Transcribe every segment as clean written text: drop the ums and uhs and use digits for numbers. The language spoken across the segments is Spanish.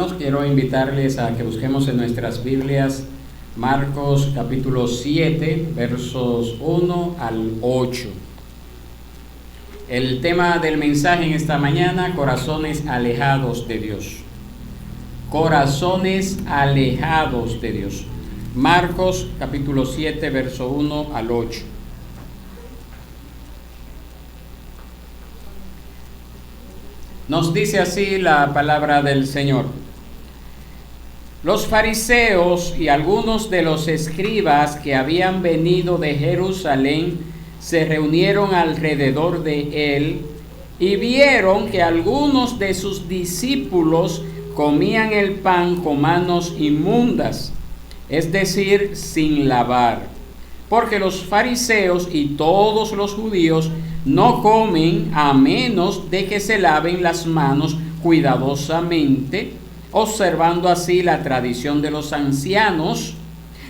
hermanos, quiero invitarles a que busquemos en nuestras Biblias Marcos capítulo 7, versos 1 al 8. El tema del mensaje en esta mañana: corazones alejados de Dios. Corazones alejados de Dios. Marcos capítulo 7, verso 1 al 8. Nos dice así la palabra del Señor. Los fariseos y algunos de los escribas que habían venido de Jerusalén se reunieron alrededor de él y vieron que algunos de sus discípulos comían el pan con manos inmundas, es decir, sin lavar. Porque los fariseos y todos los judíos no comen a menos de que se laven las manos cuidadosamente, observando así la tradición de los ancianos.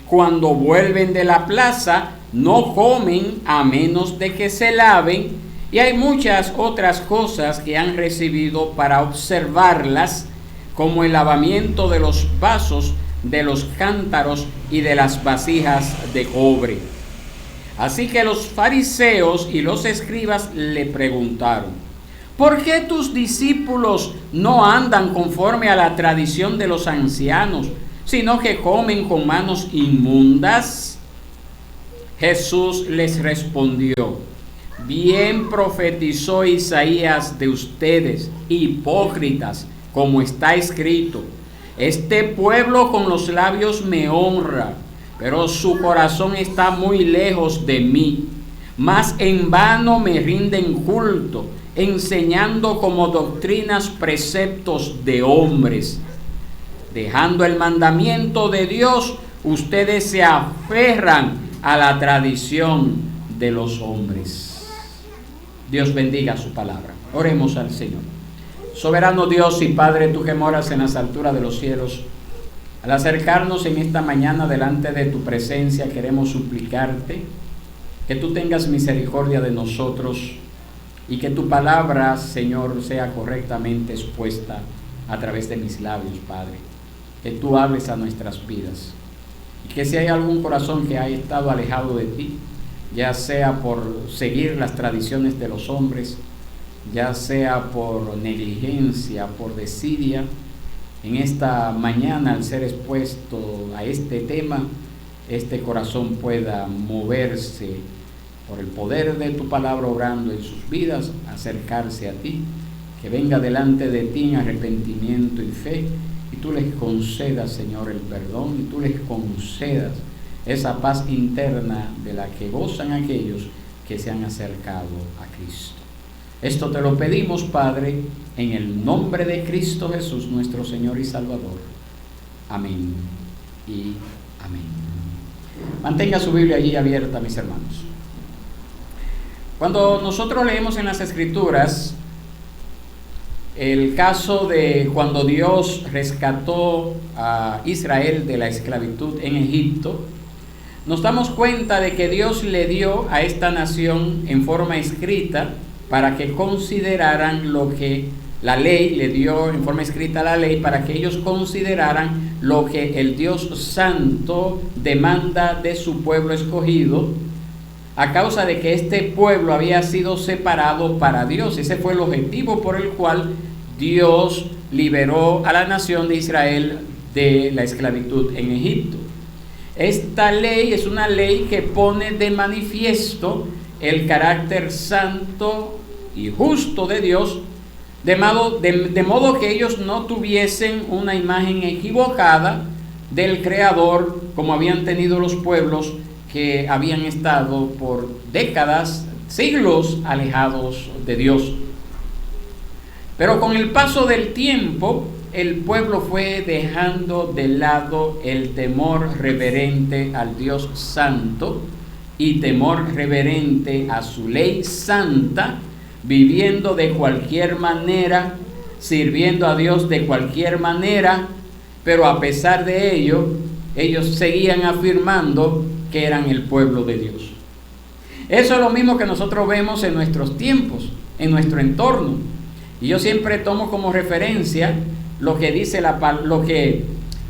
Cuando vuelven de la plaza, no comen a menos de que se laven, y hay muchas otras cosas que han recibido para observarlas, como el lavamiento de los vasos, de los cántaros y de las vasijas de cobre. Así que los fariseos y los escribas le preguntaron: ¿por qué tus discípulos no andan conforme a la tradición de los ancianos, sino que comen con manos inmundas? Jesús les respondió: bien profetizó Isaías de ustedes, hipócritas, como está escrito: este pueblo con los labios me honra, pero su corazón está muy lejos de mí. Mas en vano me rinden culto, enseñando como doctrinas preceptos de hombres. Dejando el mandamiento de Dios, ustedes se aferran a la tradición de los hombres. Dios bendiga su palabra. Oremos al Señor. Soberano Dios y Padre, tú que moras en las alturas de los cielos, al acercarnos en esta mañana delante de tu presencia, queremos suplicarte que tú tengas misericordia de nosotros y que tu palabra, Señor, sea correctamente expuesta a través de mis labios, Padre. Que tú hables a nuestras vidas y que si hay algún corazón que haya estado alejado de ti, ya sea por seguir las tradiciones de los hombres, ya sea por negligencia, por desidia, en esta mañana, al ser expuesto a este tema, este corazón pueda moverse por el poder de tu palabra obrando en sus vidas, acercarse a ti, que venga delante de ti en arrepentimiento y fe, y tú les concedas, Señor, el perdón, y tú les concedas esa paz interna de la que gozan aquellos que se han acercado a Cristo. Esto te lo pedimos, Padre, en el nombre de Cristo Jesús, nuestro Señor y Salvador. Amén y amén. Mantenga su Biblia allí abierta, mis hermanos. Cuando nosotros leemos en las Escrituras el caso de cuando Dios rescató a Israel de la esclavitud en Egipto, nos damos cuenta de que Dios le dio a esta nación en forma escrita para que consideraran lo que la ley le dio en forma escrita, la ley, para que ellos consideraran lo que el Dios Santo demanda de su pueblo escogido, a causa de que este pueblo había sido separado para Dios. Ese fue el objetivo por el cual Dios liberó a la nación de Israel de la esclavitud en Egipto. Esta ley es una ley que pone de manifiesto el carácter santo y justo de Dios, de modo que ellos no tuviesen una imagen equivocada del Creador, como habían tenido los pueblos que habían estado por décadas, siglos alejados de Dios. Pero con el paso del tiempo, el pueblo fue dejando de lado el temor reverente al Dios Santo y temor reverente a su ley santa, viviendo de cualquier manera, sirviendo a Dios de cualquier manera, pero a pesar de ello, ellos seguían afirmando que eran el pueblo de Dios. Eso es lo mismo que nosotros vemos en nuestros tiempos, en nuestro entorno. Y yo siempre tomo como referencia lo que dice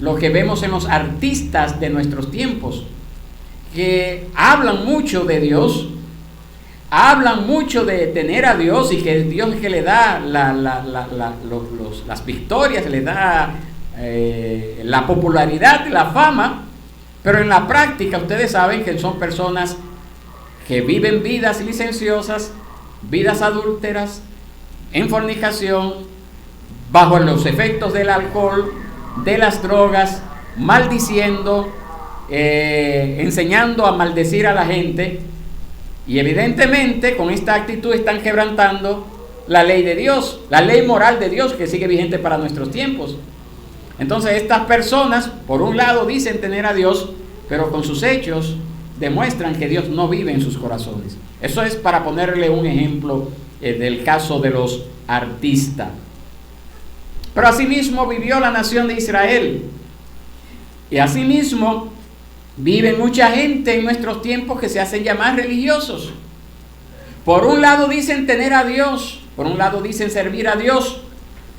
lo que vemos en los artistas de nuestros tiempos, que hablan mucho de Dios, hablan mucho de tener a Dios y que Dios es que le da las victorias, le da la popularidad, la fama, pero en la práctica ustedes saben que son personas que viven vidas licenciosas, vidas adúlteras, en fornicación, bajo los efectos del alcohol, de las drogas, maldiciendo, enseñando a maldecir a la gente, y evidentemente con esta actitud están quebrantando la ley de Dios, la ley moral de Dios que sigue vigente para nuestros tiempos. Entonces estas personas, por un lado, dicen tener a Dios, pero con sus hechos demuestran que Dios no vive en sus corazones. Eso es para ponerle un ejemplo del caso de los artistas. Pero asimismo vivió la nación de Israel. Y asimismo vive mucha gente en nuestros tiempos que se hacen llamar religiosos. Por un lado dicen tener a Dios, por un lado dicen servir a Dios,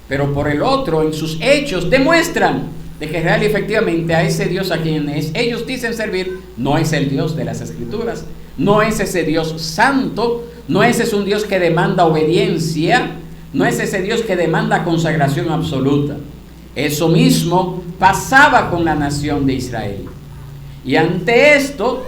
pero por el otro en sus hechos demuestran de que real y efectivamente a ese Dios a quien ellos dicen servir no es el Dios de las Escrituras, no es ese Dios santo, no es ese un Dios que demanda obediencia, no es ese Dios que demanda consagración absoluta. Eso mismo pasaba con la nación de Israel. Y ante esto,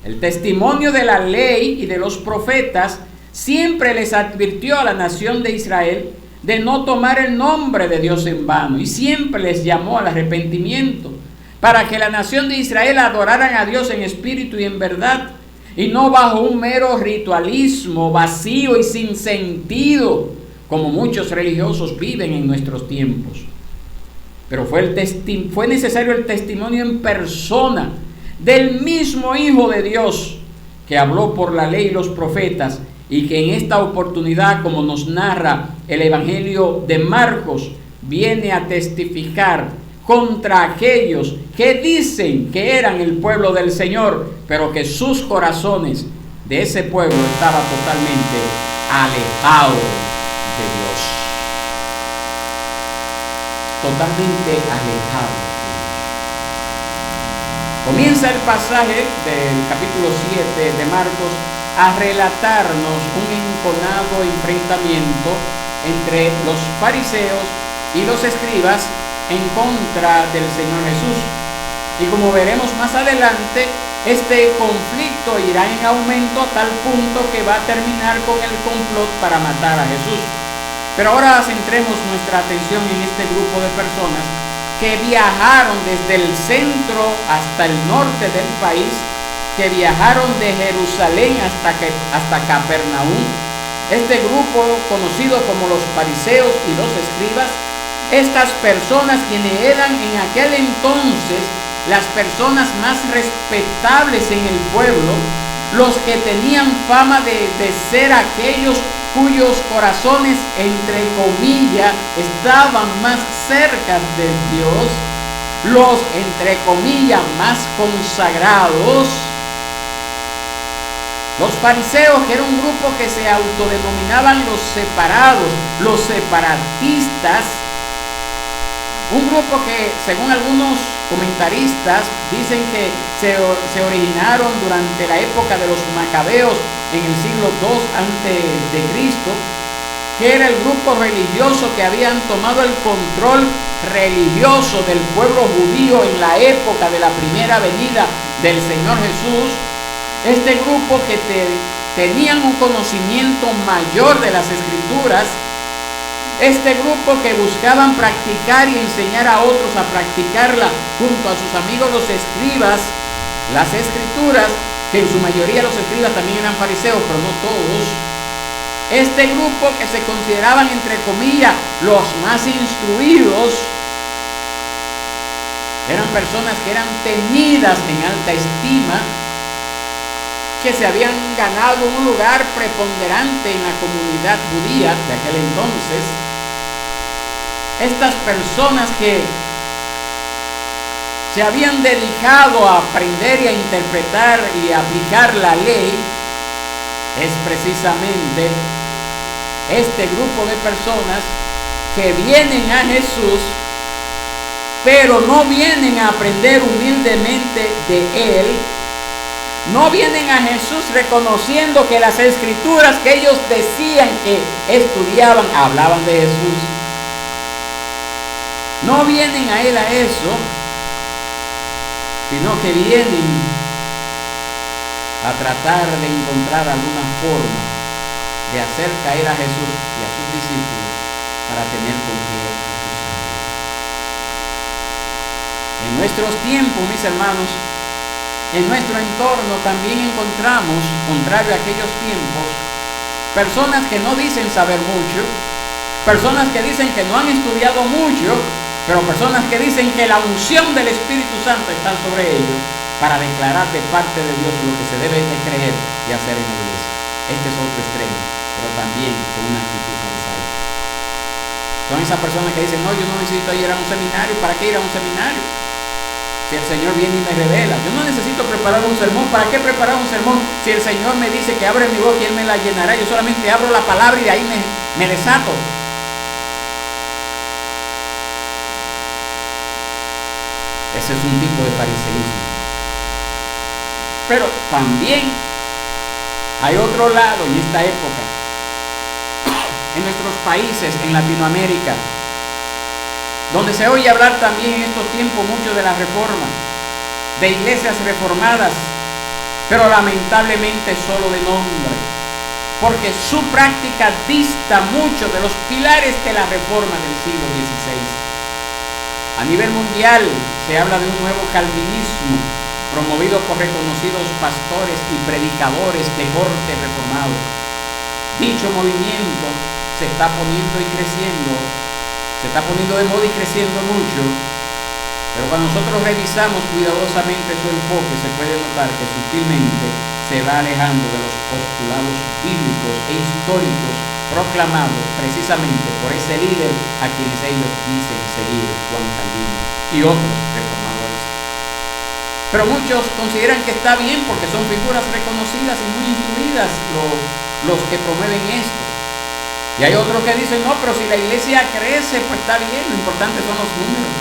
el testimonio de la ley y de los profetas siempre les advirtió a la nación de Israel de no tomar el nombre de Dios en vano, y siempre les llamó al arrepentimiento para que la nación de Israel adoraran a Dios en espíritu y en verdad, y no bajo un mero ritualismo vacío y sin sentido como muchos religiosos viven en nuestros tiempos. Pero fue necesario el testimonio en persona del mismo Hijo de Dios que habló por la ley y los profetas, y que en esta oportunidad, como nos narra el Evangelio de Marcos, viene a testificar contra aquellos que dicen que eran el pueblo del Señor, pero que sus corazones de ese pueblo estaban totalmente alejados de Dios. Totalmente alejados de Dios. Comienza el pasaje del capítulo 7 de Marcos a relatarnos un enconado enfrentamiento entre los fariseos y los escribas en contra del Señor Jesús. Y como veremos más adelante, este conflicto irá en aumento a tal punto que va a terminar con el complot para matar a Jesús. Pero ahora centremos nuestra atención en este grupo de personas que viajaron desde el centro hasta el norte del país, que viajaron de Jerusalén hasta Capernaum. Este grupo conocido como los fariseos y los escribas, estas personas quienes eran en aquel entonces las personas más respetables en el pueblo, los que tenían fama de ser aquellos cuyos corazones, entre comillas, estaban más cerca de Dios, los, entre comillas, más consagrados. Los fariseos, que era un grupo que se autodenominaban los separados, los separatistas, un grupo que, según algunos comentaristas, dicen que se originaron durante la época de los macabeos en el siglo II a.C., que era el grupo religioso que habían tomado el control religioso del pueblo judío en la época de la primera venida del Señor Jesús. Este grupo que tenían un conocimiento mayor de las Escrituras, este grupo que buscaban practicar y enseñar a otros a practicarla junto a sus amigos los escribas, las Escrituras, que en su mayoría los escribas también eran fariseos, pero no todos. Este grupo que se consideraban, entre comillas, los más instruidos, eran personas que eran tenidas en alta estima, que se habían ganado un lugar preponderante en la comunidad judía de aquel entonces. Estas personas que se habían dedicado a aprender y a interpretar y a aplicar la ley, es precisamente este grupo de personas que vienen a Jesús, pero no vienen a aprender humildemente de Él. No vienen a Jesús reconociendo que las escrituras que ellos decían que estudiaban, hablaban de Jesús. No vienen a Él a eso, sino que vienen a tratar de encontrar alguna forma de hacer caer a Jesús y a sus discípulos para tener con qué acusarlos. En nuestros tiempos, mis hermanos, en nuestro entorno también encontramos, contrario a aquellos tiempos, personas que no dicen saber mucho, personas que dicen que no han estudiado mucho, pero personas que dicen que la unción del Espíritu Santo está sobre ellos para declarar de parte de Dios lo que se debe de creer y hacer en la iglesia. Este es otro extremo, pero también con una actitud farisaica. Son esas personas que dicen, no, yo no necesito ir a un seminario. ¿Para qué ir a un seminario? Si el Señor viene y me revela. Yo no necesito preparar un sermón. ¿Para qué preparar un sermón? Si el Señor me dice que abre mi boca y Él me la llenará. Yo solamente abro la palabra y de ahí me desato. Ese es un tipo de fariseísmo. Pero también hay otro lado en esta época, en nuestros países, en Latinoamérica, donde se oye hablar también en estos tiempos mucho de la reforma, de iglesias reformadas, pero lamentablemente solo de nombre, porque su práctica dista mucho de los pilares de la reforma del siglo XVI. A nivel mundial se habla de un nuevo calvinismo promovido por reconocidos pastores y predicadores de corte reformado. Dicho movimiento se está poniendo y creciendo, se está poniendo de moda y creciendo mucho, pero cuando nosotros revisamos cuidadosamente su enfoque, se puede notar que sutilmente se va alejando de los postulados bíblicos e históricos proclamados precisamente por ese líder a quienes ellos dicen seguir, Juan Calvino y otros reformadores. Pero muchos consideran que está bien porque son figuras reconocidas y muy instruidas los que promueven esto. Y hay otros que dicen, no, pero si la iglesia crece, pues está bien, lo importante son los números,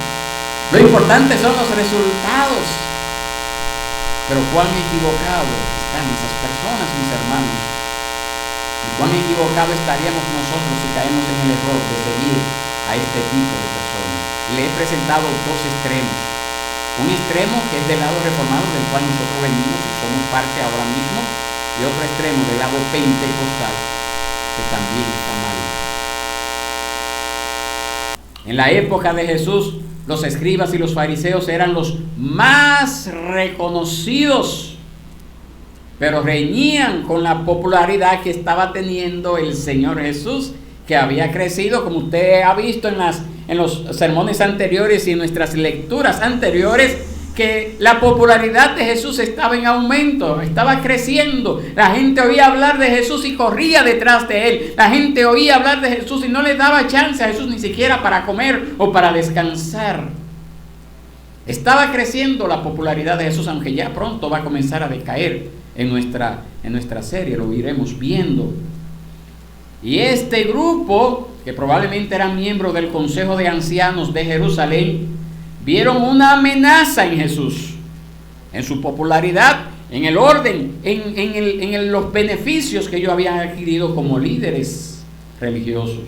lo importante son los resultados. Pero cuán equivocado están esas personas, mis hermanos, y cuán equivocado estaríamos nosotros si caemos en el error de seguir a este tipo de personas. Le he presentado dos extremos. Un extremo que es del lado reformado, del cual nosotros venimos y somos parte ahora mismo, y otro extremo del lado pentecostal, que también está mal. En la época de Jesús, los escribas y los fariseos eran los más reconocidos, pero reñían con la popularidad que estaba teniendo el Señor Jesús, que había crecido, como usted ha visto en los sermones anteriores y en nuestras lecturas anteriores, que la popularidad de Jesús estaba en aumento, estaba creciendo. La gente oía hablar de Jesús y corría detrás de Él. La gente oía hablar de Jesús y no le daba chance a Jesús ni siquiera para comer o para descansar. Estaba creciendo la popularidad de Jesús, aunque ya pronto va a comenzar a decaer en nuestra serie, lo iremos viendo. Y este grupo, que probablemente eran miembros del Consejo de Ancianos de Jerusalén, vieron una amenaza en Jesús, en su popularidad, en el orden, en los beneficios que ellos habían adquirido como líderes religiosos.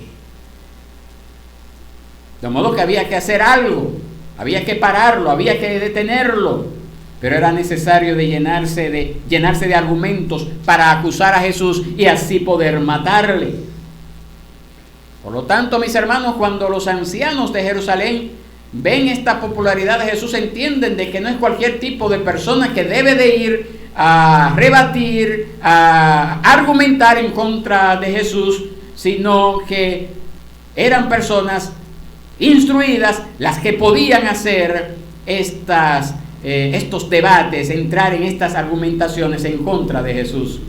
De modo que había que hacer algo, había que pararlo, había que detenerlo, pero era necesario llenarse de argumentos para acusar a Jesús y así poder matarle. Por lo tanto, mis hermanos, cuando los ancianos de Jerusalén ven esta popularidad de Jesús, entienden de que no es cualquier tipo de persona que debe de ir a rebatir, a argumentar en contra de Jesús, sino que eran personas instruidas las que podían hacer estos debates, entrar en estas argumentaciones en contra de Jesús,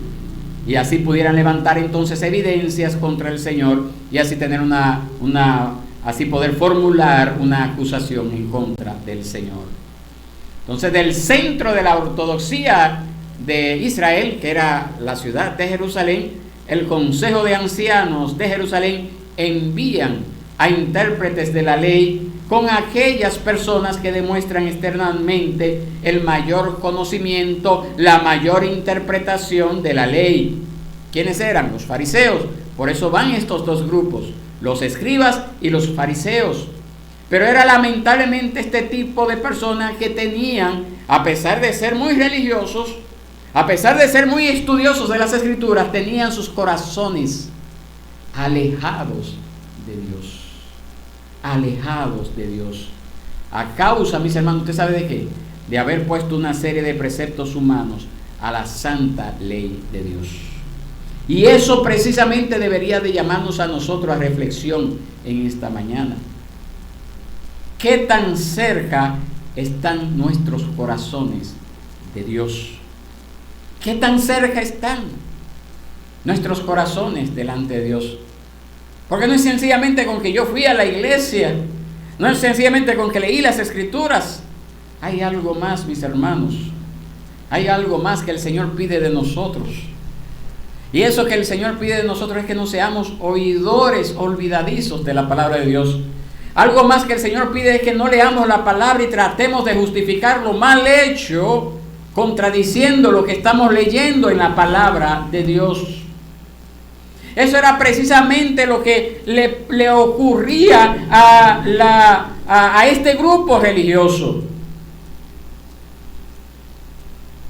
y así pudieran levantar entonces evidencias contra el Señor y así tener así poder formular una acusación en contra del Señor. Entonces, del centro de la ortodoxia de Israel, que era la ciudad de Jerusalén, el Consejo de Ancianos de Jerusalén envían a intérpretes de la ley con aquellas personas que demuestran externamente el mayor conocimiento, la mayor interpretación de la ley. ¿Quiénes eran? Los fariseos. Por eso van estos dos grupos, los escribas y los fariseos. Pero era lamentablemente este tipo de personas que tenían, a pesar de ser muy religiosos, a pesar de ser muy estudiosos de las Escrituras, tenían sus corazones alejados de Dios. Alejados de Dios. A causa, mis hermanos, ¿usted sabe de qué? De haber puesto una serie de preceptos humanos a la santa ley de Dios. Y eso precisamente debería de llamarnos a nosotros a reflexión en esta mañana. ¿Qué tan cerca están nuestros corazones de Dios? ¿Qué tan cerca están nuestros corazones delante de Dios? Porque no es sencillamente con que yo fui a la iglesia, no es sencillamente con que leí las Escrituras. Hay algo más, mis hermanos. Hay algo más que el Señor pide de nosotros. Y eso que el Señor pide de nosotros es que no seamos oidores olvidadizos de la palabra de Dios. Algo más que el Señor pide es que no leamos la palabra y tratemos de justificar lo mal hecho, contradiciendo lo que estamos leyendo en la palabra de Dios. Eso era precisamente lo que le ocurría a este grupo religioso.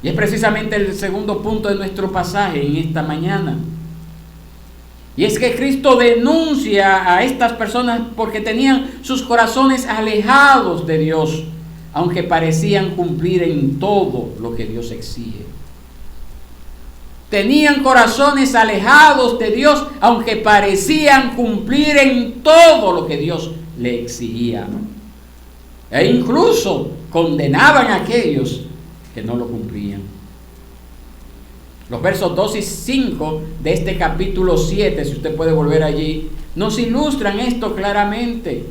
Y es precisamente el segundo punto de nuestro pasaje en esta mañana. Y es que Cristo denuncia a estas personas porque tenían sus corazones alejados de Dios, aunque parecían cumplir en todo lo que Dios exige. Tenían corazones alejados de Dios, aunque parecían cumplir en todo lo que Dios le exigía. E incluso condenaban a aquellos que no lo cumplían. Los versos 2 y 5 de este capítulo 7, si usted puede volver allí, nos ilustran esto claramente.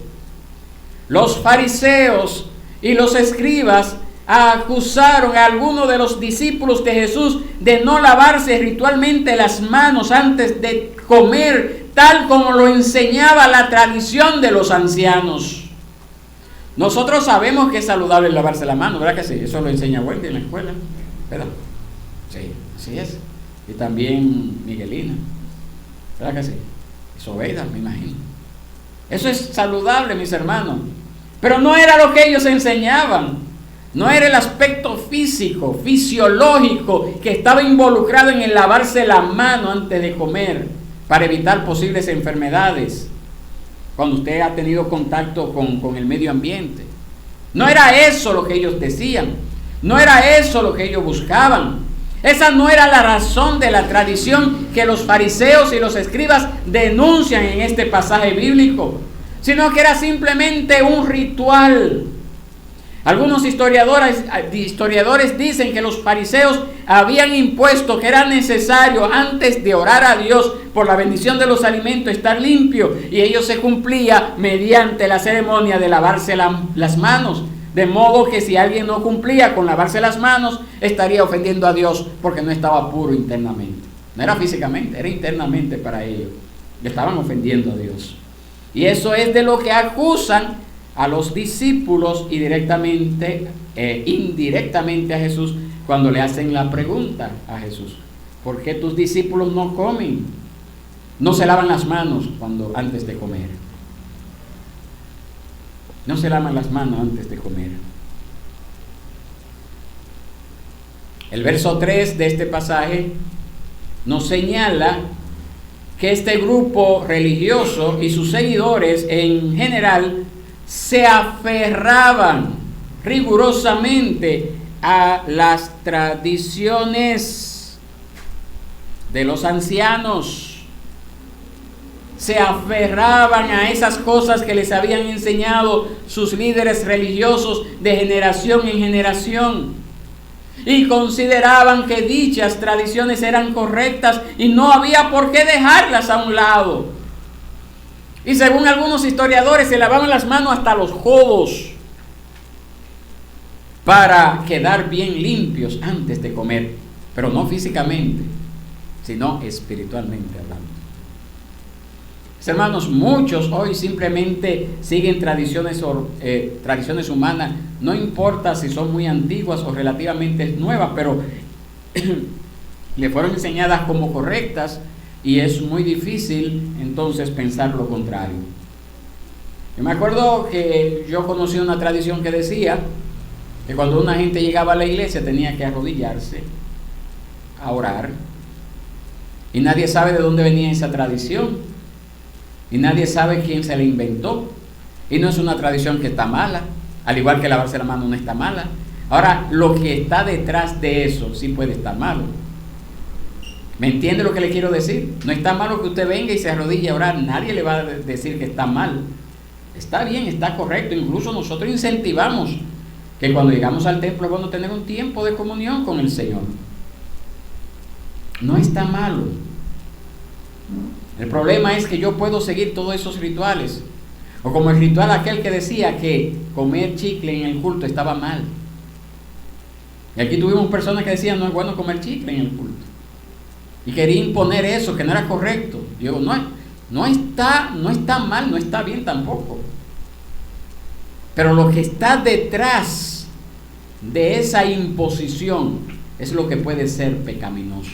Los fariseos y los escribas acusaron a algunos de los discípulos de Jesús de no lavarse ritualmente las manos antes de comer, tal como lo enseñaba la tradición de los ancianos. Nosotros sabemos que es saludable lavarse la mano, ¿verdad que sí? Eso lo enseña Wendy en la escuela, ¿verdad? Sí, así es. Y también Miguelina, ¿verdad que sí? Sobeida, me imagino. Eso es saludable, mis hermanos. Pero no era lo que ellos enseñaban. No era el aspecto físico, fisiológico que estaba involucrado en el lavarse la mano antes de comer para evitar posibles enfermedades cuando usted ha tenido contacto con el medio ambiente. No era eso lo que ellos decían. No era eso lo que ellos buscaban. Esa no era la razón de la tradición que los fariseos y los escribas denuncian en este pasaje bíblico, sino que era simplemente un ritual. Algunos historiadores dicen que los fariseos habían impuesto que era necesario antes de orar a Dios por la bendición de los alimentos estar limpio, y ello se cumplía mediante la ceremonia de lavarse las manos. De modo que si alguien no cumplía con lavarse las manos, estaría ofendiendo a Dios porque no estaba puro internamente. No era físicamente, era internamente para ellos. Le estaban ofendiendo a Dios. Y eso es de lo que acusan a los discípulos y indirectamente a Jesús cuando le hacen la pregunta a Jesús: ¿por qué tus discípulos no comen? No se lavan las manos antes de comer. No se lavan las manos antes de comer. El verso 3 de este pasaje nos señala que este grupo religioso y sus seguidores en general se aferraban rigurosamente a las tradiciones de los ancianos. Se aferraban a esas cosas que les habían enseñado sus líderes religiosos de generación en generación, y consideraban que dichas tradiciones eran correctas y no había por qué dejarlas a un lado. Y según algunos historiadores, se lavaban las manos hasta los codos para quedar bien limpios antes de comer, pero no físicamente, sino espiritualmente hablando. Hermanos, muchos hoy simplemente siguen tradiciones humanas, no importa si son muy antiguas o relativamente nuevas, pero le fueron enseñadas como correctas y es muy difícil entonces pensar lo contrario. Yo me acuerdo que yo conocí una tradición que decía que cuando una gente llegaba a la iglesia tenía que arrodillarse a orar, y nadie sabe de dónde venía esa tradición. Y nadie sabe quién se la inventó. Y no es una tradición que está mala, al igual que lavarse la mano no está mala. Ahora, lo que está detrás de eso sí puede estar malo. ¿Me entiende lo que le quiero decir? No está malo que usted venga y se arrodille a orar. Nadie le va a decir que está mal. Está bien, está correcto. Incluso nosotros incentivamos que cuando llegamos al templo es bueno tener un tiempo de comunión con el Señor. No está malo. El problema es que yo puedo seguir todos esos rituales, o como el ritual aquel que decía que comer chicle en el culto estaba mal. Y aquí tuvimos personas que decían no es bueno comer chicle en el culto, y quería imponer eso, que no era correcto. Yo digo, no está mal, no está bien tampoco. Pero lo que está detrás de esa imposición es lo que puede ser pecaminoso.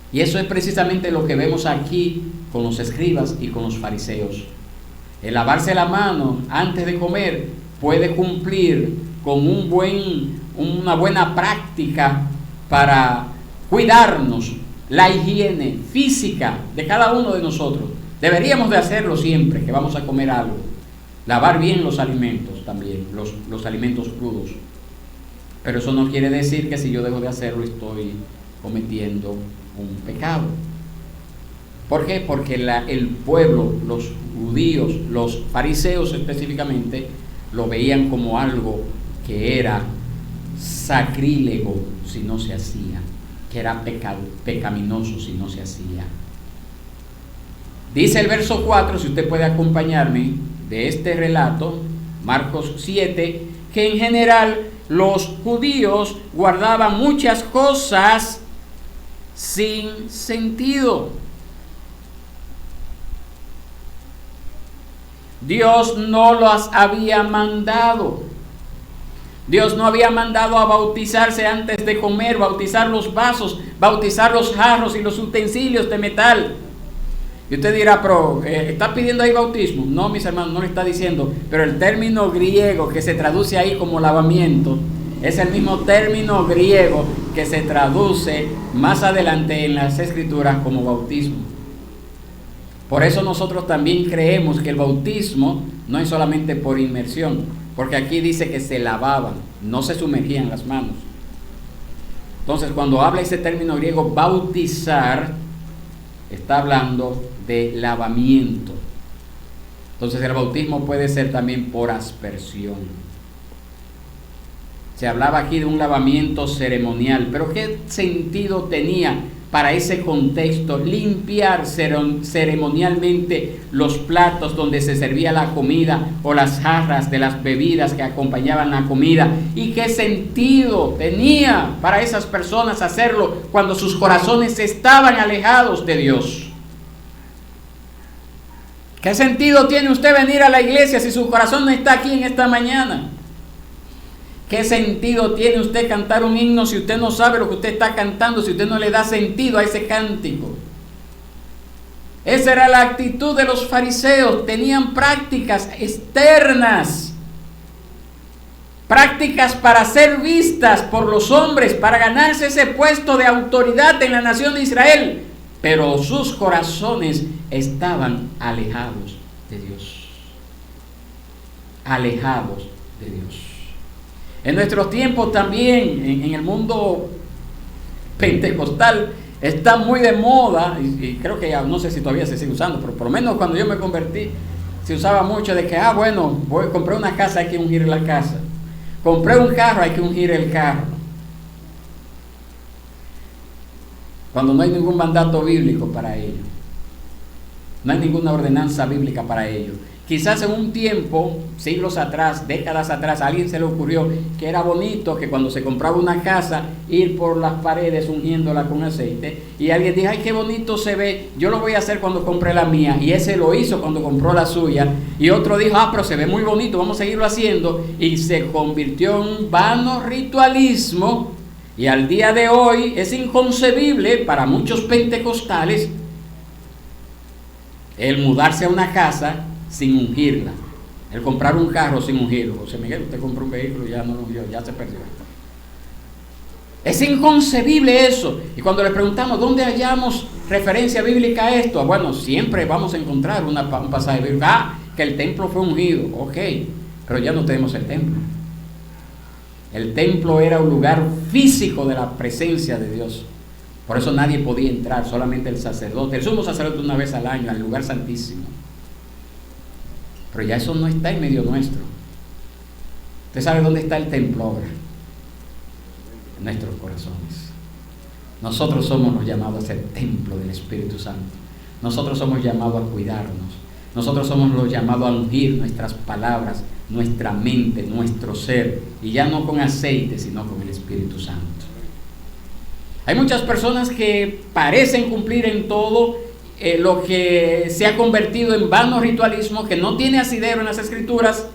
Y eso es precisamente lo que vemos aquí con los escribas y con los fariseos. El lavarse la mano antes de comer puede cumplir con una buena práctica para cuidarnos, la higiene física de cada uno de nosotros. Deberíamos de hacerlo siempre que vamos a comer algo. Lavar bien los alimentos también, los alimentos crudos. Pero eso no quiere decir que si yo dejo de hacerlo estoy cometiendo un pecado. ¿Por qué? Porque el pueblo, los judíos, los fariseos específicamente, lo veían como algo que era sacrílego si no se hacía, que era pecaminoso si no se hacía. Dice el verso 4, si usted puede acompañarme, de este relato, Marcos 7, que en general los judíos guardaban muchas cosas sin sentido. Dios no las había mandado. Dios no había mandado a bautizarse antes de comer, bautizar los vasos, bautizar los jarros y los utensilios de metal. Y usted dirá, pero ¿está pidiendo ahí bautismo? No, mis hermanos, no le está diciendo. Pero el término griego que se traduce ahí como lavamiento es el mismo término griego que se traduce más adelante en las escrituras como bautismo. Por eso nosotros también creemos que el bautismo no es solamente por inmersión, porque aquí dice que se lavaban, no se sumergían las manos. Entonces, cuando habla ese término griego bautizar, está hablando de lavamiento. Entonces, el bautismo puede ser también por aspersión. Se hablaba aquí de un lavamiento ceremonial, pero ¿qué sentido tenía para ese contexto limpiar ceremonialmente los platos donde se servía la comida o las jarras de las bebidas que acompañaban la comida? ¿Y qué sentido tenía para esas personas hacerlo cuando sus corazones estaban alejados de Dios? ¿Qué sentido tiene usted venir a la iglesia si su corazón no está aquí en esta mañana? ¿Qué sentido tiene usted cantar un himno si usted no sabe lo que usted está cantando, si usted no le da sentido a ese cántico? Esa era la actitud de los fariseos. Tenían prácticas externas, prácticas para ser vistas por los hombres, para ganarse ese puesto de autoridad en la nación de Israel, pero sus corazones estaban alejados de Dios. Alejados de Dios. En nuestros tiempos también, en el mundo pentecostal, está muy de moda, y creo que no sé si todavía se sigue usando, pero por lo menos cuando yo me convertí, se usaba mucho de que, bueno, compré una casa, hay que ungir la casa. Compré un carro, hay que ungir el carro. Cuando no hay ningún mandato bíblico para ello. No hay ninguna ordenanza bíblica para ello. Quizás en un tiempo, siglos atrás, décadas atrás, a alguien se le ocurrió que era bonito que cuando se compraba una casa, ir por las paredes ungiéndola con aceite. Y alguien dijo, ay, qué bonito se ve, yo lo voy a hacer cuando compre la mía. Y ese lo hizo cuando compró la suya. Y otro dijo, pero se ve muy bonito, vamos a seguirlo haciendo. Y se convirtió en un vano ritualismo. Y al día de hoy es inconcebible para muchos pentecostales el mudarse a una casa sin ungirla, el comprar un carro sin ungirlo. José Miguel, usted compró un vehículo y ya no lo ungió, ya se perdió. Es inconcebible eso. Y cuando le preguntamos dónde hallamos referencia bíblica a esto, bueno, siempre vamos a encontrar un pasaje bíblico. Que el templo fue ungido, ok, pero ya no tenemos el templo. El templo era un lugar físico de la presencia de Dios. Por eso nadie podía entrar, solamente el sacerdote, el sumo sacerdote una vez al año al lugar santísimo. Pero ya eso no está en medio nuestro. ¿Usted sabe dónde está el templo ahora? En nuestros corazones. Nosotros somos los llamados a ser templo del Espíritu Santo. Nosotros somos llamados a cuidarnos. Nosotros somos los llamados a ungir nuestras palabras, nuestra mente, nuestro ser. Y ya no con aceite, sino con el Espíritu Santo. Hay muchas personas que parecen cumplir en todo lo que se ha convertido en vano ritualismo, que no tiene asidero en las Escrituras,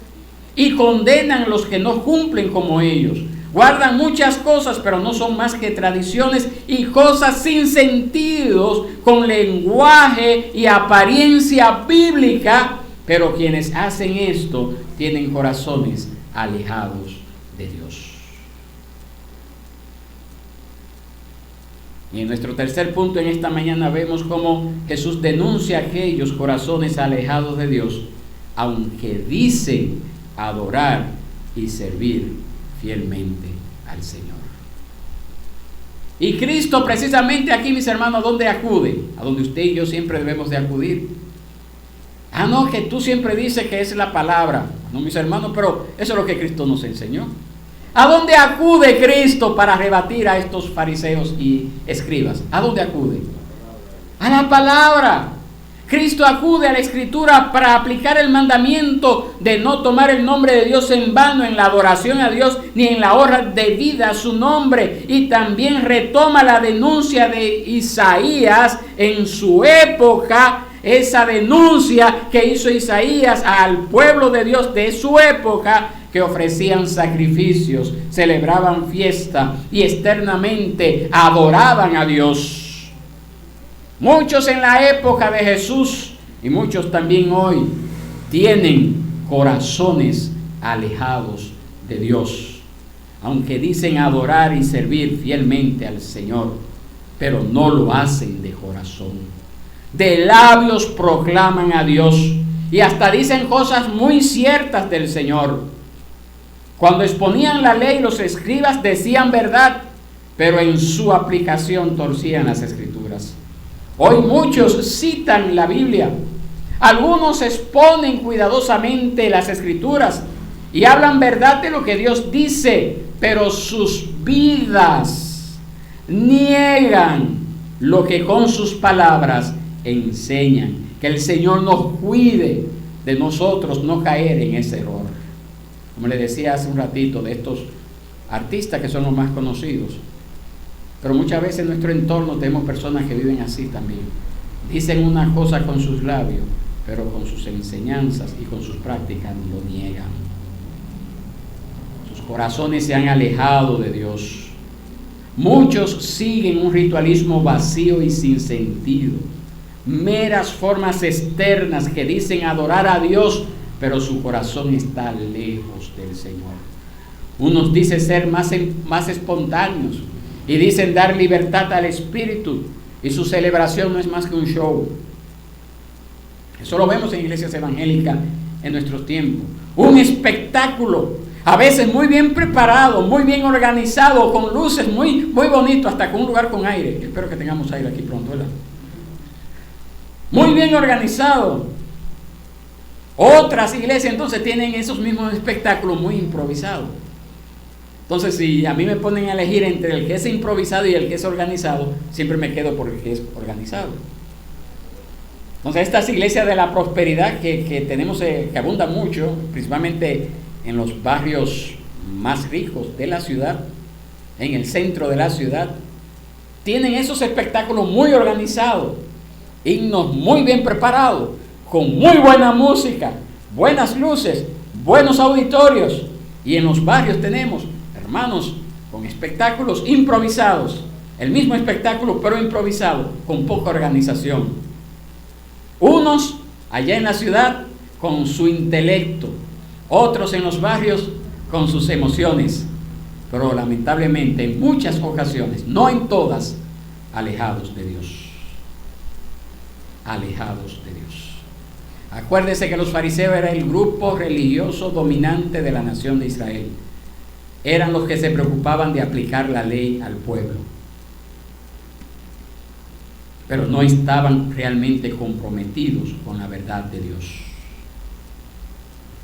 y condenan a los que no cumplen como ellos. Guardan muchas cosas, pero no son más que tradiciones y cosas sin sentidos, con lenguaje y apariencia bíblica, pero quienes hacen esto tienen corazones alejados de Dios. Y en nuestro tercer punto en esta mañana vemos cómo Jesús denuncia aquellos corazones alejados de Dios, aunque dicen adorar y servir fielmente al Señor. Y Cristo precisamente aquí, mis hermanos, ¿a dónde acude? A donde usted y yo siempre debemos de acudir. No, que tú siempre dices que es la palabra. No, mis hermanos, pero eso es lo que Cristo nos enseñó. ¿A dónde acude Cristo para rebatir a estos fariseos y escribas? ¿A dónde acude? A la palabra. Cristo acude a la Escritura para aplicar el mandamiento de no tomar el nombre de Dios en vano en la adoración a Dios ni en la honra debida a su nombre. Y también retoma la denuncia de Isaías en su época, esa denuncia que hizo Isaías al pueblo de Dios de su época, que ofrecían sacrificios, celebraban fiesta y externamente adoraban a Dios. Muchos en la época de Jesús y muchos también hoy tienen corazones alejados de Dios, aunque dicen adorar y servir fielmente al Señor, pero no lo hacen de corazón. De labios proclaman a Dios y hasta dicen cosas muy ciertas del Señor. Cuando exponían la ley, los escribas decían verdad, pero en su aplicación torcían las Escrituras. Hoy muchos citan la Biblia. Algunos exponen cuidadosamente las Escrituras y hablan verdad de lo que Dios dice, pero sus vidas niegan lo que con sus palabras enseñan. Que el Señor nos cuide de nosotros no caer en ese error. Como le decía hace un ratito, de estos artistas que son los más conocidos. Pero muchas veces en nuestro entorno tenemos personas que viven así también. Dicen una cosa con sus labios, pero con sus enseñanzas y con sus prácticas lo niegan. Sus corazones se han alejado de Dios. Muchos siguen un ritualismo vacío y sin sentido. Meras formas externas que dicen adorar a Dios, pero su corazón está lejos del Señor. Unos dicen ser más espontáneos y dicen dar libertad al Espíritu, y su celebración no es más que un show. Eso lo vemos en iglesias evangélicas en nuestros tiempos. Un espectáculo, a veces muy bien preparado, muy bien organizado, con luces muy bonito, hasta con un lugar con aire. Yo espero que tengamos aire aquí pronto, ¿verdad? Muy bien organizado. Otras iglesias entonces tienen esos mismos espectáculos muy improvisados. Entonces, si a mí me ponen a elegir entre el que es improvisado y el que es organizado, siempre me quedo por el que es organizado. Entonces estas iglesias de la prosperidad que tenemos, que abundan mucho, principalmente en los barrios más ricos de la ciudad, en el centro de la ciudad, tienen esos espectáculos muy organizados, himnos muy bien preparados, con muy buena música, buenas luces, buenos auditorios. Y en los barrios tenemos hermanos con espectáculos improvisados, el mismo espectáculo pero improvisado, con poca organización. Unos allá en la ciudad con su intelecto, otros en los barrios con sus emociones, pero lamentablemente en muchas ocasiones, no en todas, alejados de Dios. Alejados de Dios. Acuérdese que los fariseos eran el grupo religioso dominante de la nación de Israel. Eran los que se preocupaban de aplicar la ley al pueblo, pero no estaban realmente comprometidos con la verdad de Dios.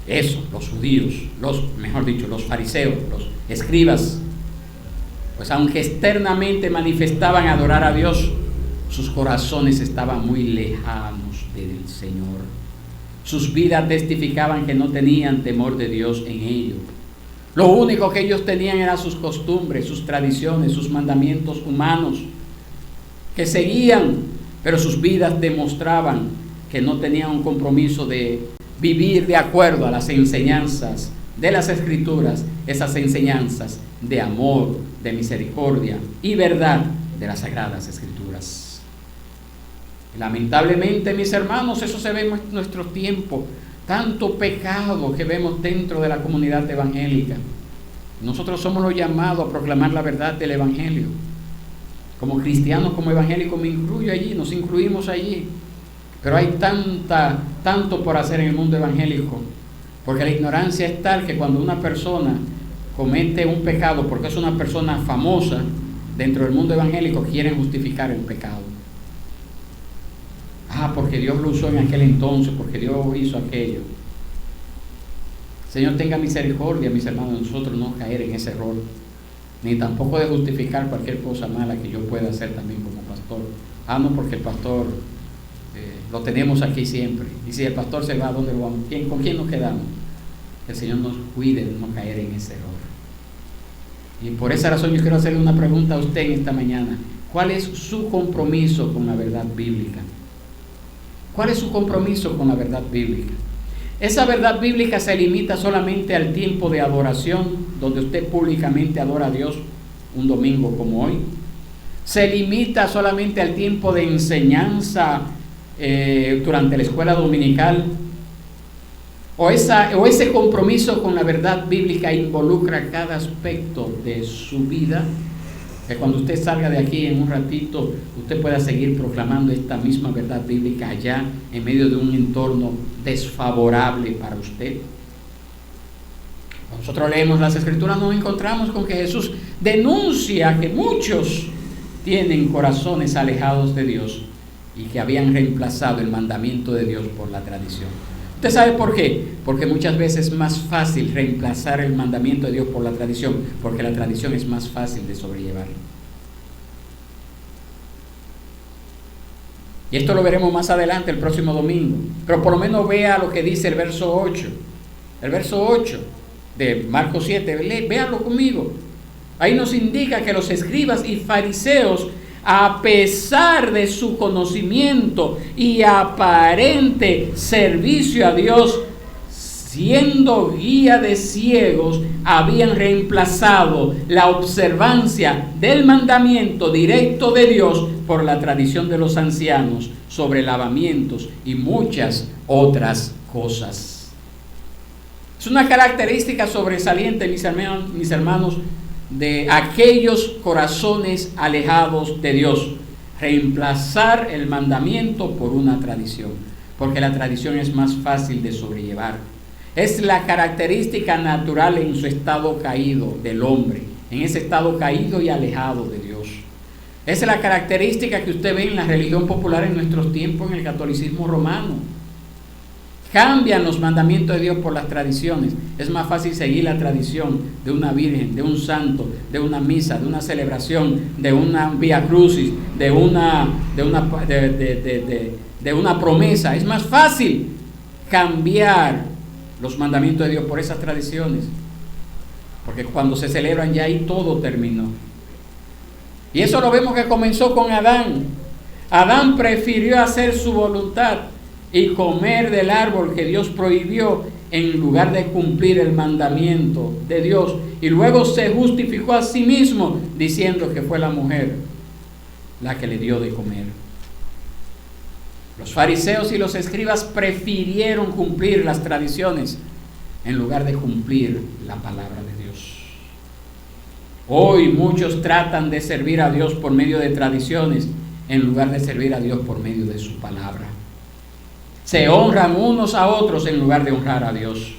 Eso, los judíos, los fariseos, los escribas, pues aunque externamente manifestaban adorar a Dios, sus corazones estaban muy lejanos del Señor. Sus vidas testificaban que no tenían temor de Dios en ellos. Lo único que ellos tenían eran sus costumbres, sus tradiciones, sus mandamientos humanos, que seguían, pero sus vidas demostraban que no tenían un compromiso de vivir de acuerdo a las enseñanzas de las Escrituras, esas enseñanzas de amor, de misericordia y verdad de las Sagradas Escrituras. Lamentablemente, mis hermanos, eso se ve en nuestro tiempo, tanto pecado que vemos dentro de la comunidad evangélica. Nosotros somos los llamados a proclamar la verdad del Evangelio. Como cristianos, como evangélicos, me incluyo allí, nos incluimos allí. Pero hay tanto por hacer en el mundo evangélico, porque la ignorancia es tal que cuando una persona comete un pecado, porque es una persona famosa dentro del mundo evangélico, quieren justificar el pecado. Porque Dios lo usó en aquel entonces, porque Dios hizo aquello. Señor, tenga misericordia, mis hermanos, de nosotros no caer en ese error, ni tampoco de justificar cualquier cosa mala que yo pueda hacer también como pastor. No, porque el pastor lo tenemos aquí siempre, y si el pastor se va, ¿a dónde lo vamos? ¿Con quién nos quedamos? El Señor nos cuide de no caer en ese error. Y por esa razón yo quiero hacerle una pregunta a usted en esta mañana. ¿Cuál es su compromiso con la verdad bíblica? ¿Cuál es su compromiso con la verdad bíblica? Esa verdad bíblica se limita solamente al tiempo de adoración, donde usted públicamente adora a Dios un domingo como hoy. Se limita solamente al tiempo de enseñanza durante la escuela dominical. O ese compromiso con la verdad bíblica involucra cada aspecto de su vida, que cuando usted salga de aquí en un ratito, usted pueda seguir proclamando esta misma verdad bíblica allá en medio de un entorno desfavorable para usted. Cuando nosotros leemos las Escrituras nos encontramos con que Jesús denuncia que muchos tienen corazones alejados de Dios y que habían reemplazado el mandamiento de Dios por la tradición. ¿Usted sabe por qué? Porque muchas veces es más fácil reemplazar el mandamiento de Dios por la tradición, porque la tradición es más fácil de sobrellevar. Y esto lo veremos más adelante, el próximo domingo. Pero por lo menos vea lo que dice el verso 8. El verso 8 de Marcos 7, véanlo conmigo. Ahí nos indica que los escribas y fariseos, a pesar de su conocimiento y aparente servicio a Dios, siendo guía de ciegos, habían reemplazado la observancia del mandamiento directo de Dios por la tradición de los ancianos sobre lavamientos y muchas otras cosas. Es una característica sobresaliente, mis hermanos, de aquellos corazones alejados de Dios, reemplazar el mandamiento por una tradición, porque la tradición es más fácil de sobrellevar. Es la característica natural en su estado caído del hombre, en ese estado caído y alejado de Dios. Es la característica que usted ve en la religión popular en nuestros tiempos, en el catolicismo romano. Cambian los mandamientos de Dios por las tradiciones. Es más fácil seguir la tradición de una virgen, de un santo, de una misa, de una celebración, de una vía crucis, de de una promesa. Es más fácil cambiar los mandamientos de Dios por esas tradiciones, porque cuando se celebran ya ahí todo terminó. Y eso lo vemos que comenzó con Adán. Adán prefirió hacer su voluntad y comer del árbol que Dios prohibió en lugar de cumplir el mandamiento de Dios, y luego se justificó a sí mismo diciendo que fue la mujer la que le dio de comer. Los fariseos y los escribas prefirieron cumplir las tradiciones en lugar de cumplir la palabra de Dios. Hoy muchos tratan de servir a Dios por medio de tradiciones en lugar de servir a Dios por medio de su palabra. Se honran unos a otros en lugar de honrar a Dios.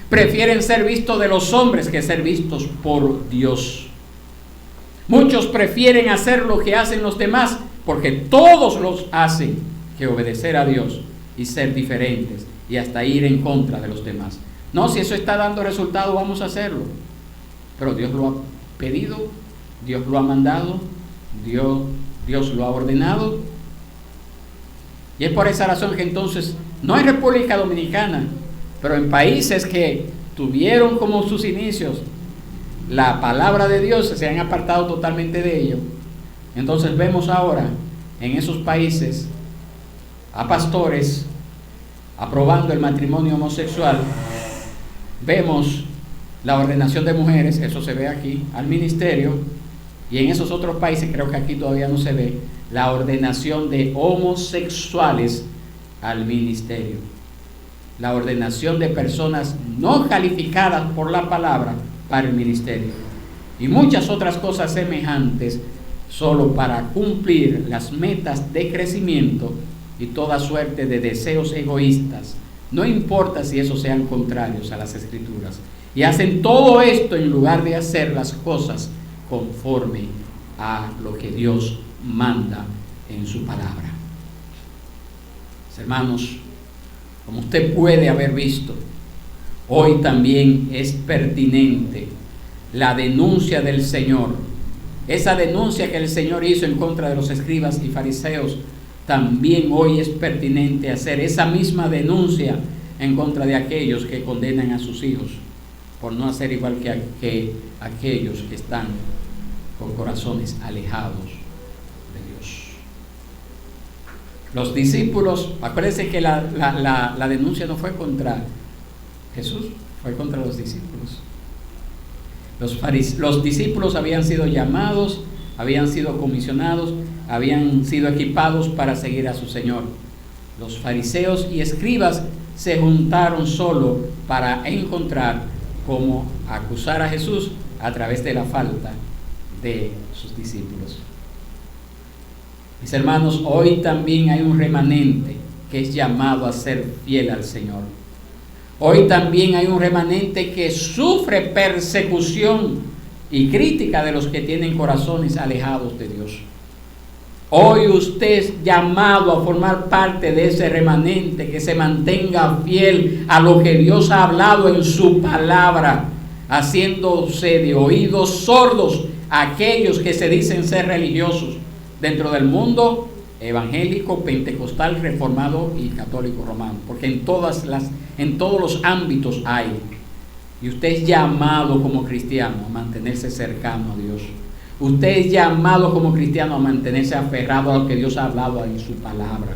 Prefieren ser vistos de los hombres que ser vistos por Dios. Muchos prefieren hacer lo que hacen los demás porque todos los hacen, que obedecer a Dios y ser diferentes y hasta ir en contra de los demás. No, si eso está dando resultado, vamos a hacerlo. Pero Dios lo ha pedido, Dios lo ha mandado, Dios lo ha ordenado. Y es por esa razón que entonces, no en República Dominicana, pero en países que tuvieron como sus inicios la palabra de Dios, se han apartado totalmente de ello. Entonces vemos ahora en esos países a pastores aprobando el matrimonio homosexual. Vemos la ordenación de mujeres, eso se ve aquí, al ministerio, y en esos otros países, creo que aquí todavía no se ve, la ordenación de homosexuales al ministerio. La ordenación de personas no calificadas por la palabra para el ministerio. Y muchas otras cosas semejantes, solo para cumplir las metas de crecimiento y toda suerte de deseos egoístas, no importa si esos sean contrarios a las Escrituras, y hacen todo esto en lugar de hacer las cosas conforme a lo que Dios manda en su palabra. Hermanos, como usted puede haber visto, hoy también es pertinente la denuncia del Señor. Esa denuncia que el Señor hizo en contra de los escribas y fariseos, también hoy es pertinente hacer esa misma denuncia en contra de aquellos que condenan a sus hijos por no hacer igual que aquellos que están con corazones alejados de Dios. Los discípulos, acuérdense que la denuncia no fue contra Jesús, fue contra los discípulos. Los discípulos habían sido llamados, habían sido comisionados, habían sido equipados para seguir a su Señor. Los fariseos y escribas se juntaron solo para encontrar cómo acusar a Jesús a través de la falta de sus discípulos. Mis hermanos, hoy también hay un remanente que es llamado a ser fiel al Señor. Hoy también hay un remanente que sufre persecución y crítica de los que tienen corazones alejados de Dios. Hoy usted es llamado a formar parte de ese remanente que se mantenga fiel a lo que Dios ha hablado en su palabra, haciéndose de oídos sordos a aquellos que se dicen ser religiosos dentro del mundo evangélico, pentecostal, reformado y católico romano, porque en todos los ámbitos hay. Y usted es llamado como cristiano a mantenerse cercano a Dios. Usted es llamado como cristiano a mantenerse aferrado a lo que Dios ha hablado en su palabra.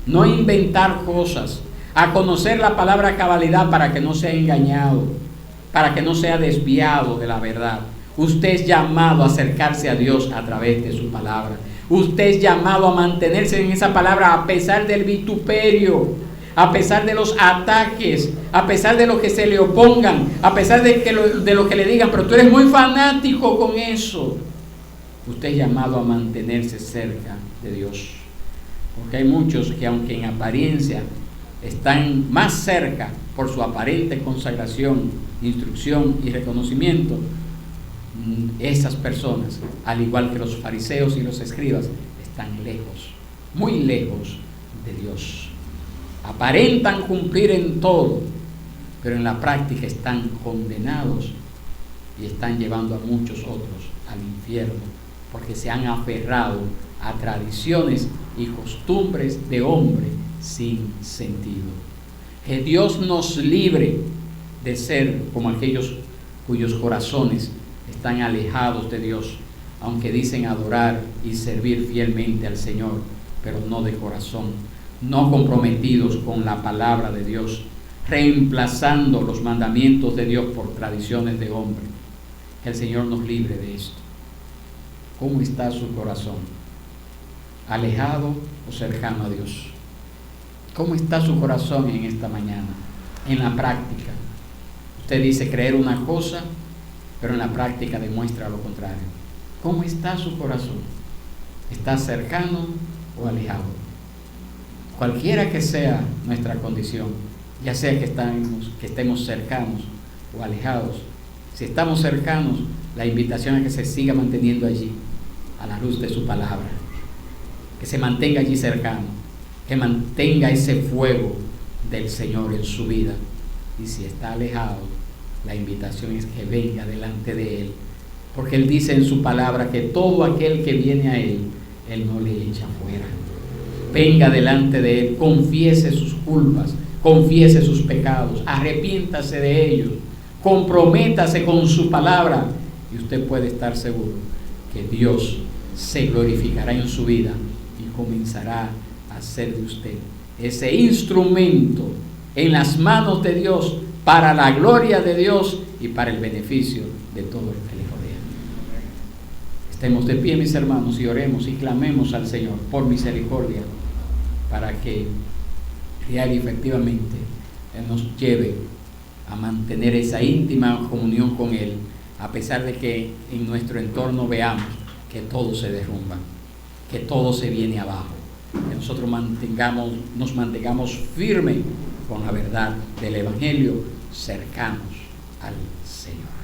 No inventar cosas, a conocer la palabra a cabalidad para que no sea engañado, para que no sea desviado de la verdad. Usted es llamado a acercarse a Dios a través de su palabra. Usted es llamado a mantenerse en esa palabra a pesar del vituperio, a pesar de los ataques, a pesar de lo que se le opongan, a pesar de lo que le digan, pero tú eres muy fanático con eso. Usted es llamado a mantenerse cerca de Dios. Porque hay muchos que, aunque en apariencia están más cerca por su aparente consagración, instrucción y reconocimiento, esas personas, al igual que los fariseos y los escribas, están lejos, muy lejos de Dios. Aparentan cumplir en todo, pero en la práctica están condenados y están llevando a muchos otros al infierno, porque se han aferrado a tradiciones y costumbres de hombre sin sentido. Que Dios nos libre de ser como aquellos cuyos corazones están alejados de Dios, aunque dicen adorar y servir fielmente al Señor, pero no de corazón, no comprometidos con la palabra de Dios, reemplazando los mandamientos de Dios por tradiciones de hombre. Que el Señor nos libre de esto. ¿Cómo está su corazón? ¿Alejado o cercano a Dios? ¿Cómo está su corazón en esta mañana? En la práctica. Usted dice creer una cosa, pero en la práctica demuestra lo contrario. ¿Cómo está su corazón? ¿Está cercano o alejado? Cualquiera que sea nuestra condición, ya sea que estemos cercanos o alejados, si estamos cercanos, la invitación es que se siga manteniendo allí, a la luz de su palabra, que se mantenga allí cercano, que mantenga ese fuego del Señor en su vida. Y si está alejado, la invitación es que venga delante de Él, porque Él dice en su palabra que todo aquel que viene a Él, Él no le echa fuera. Venga delante de Él, confiese sus culpas, confiese sus pecados, arrepiéntase de ellos, comprométase con su palabra, y usted puede estar seguro que Dios se glorificará en su vida y comenzará a hacer de usted ese instrumento en las manos de Dios, para la gloria de Dios y para el beneficio de todo el que le rodea. Estemos de pie, mis hermanos, y oremos y clamemos al Señor por misericordia, para que real y efectivamente Él nos lleve a mantener esa íntima comunión con Él, a pesar de que en nuestro entorno veamos que todo se derrumba, que todo se viene abajo, que nosotros nos mantengamos firmes con la verdad del Evangelio, cercanos al Señor.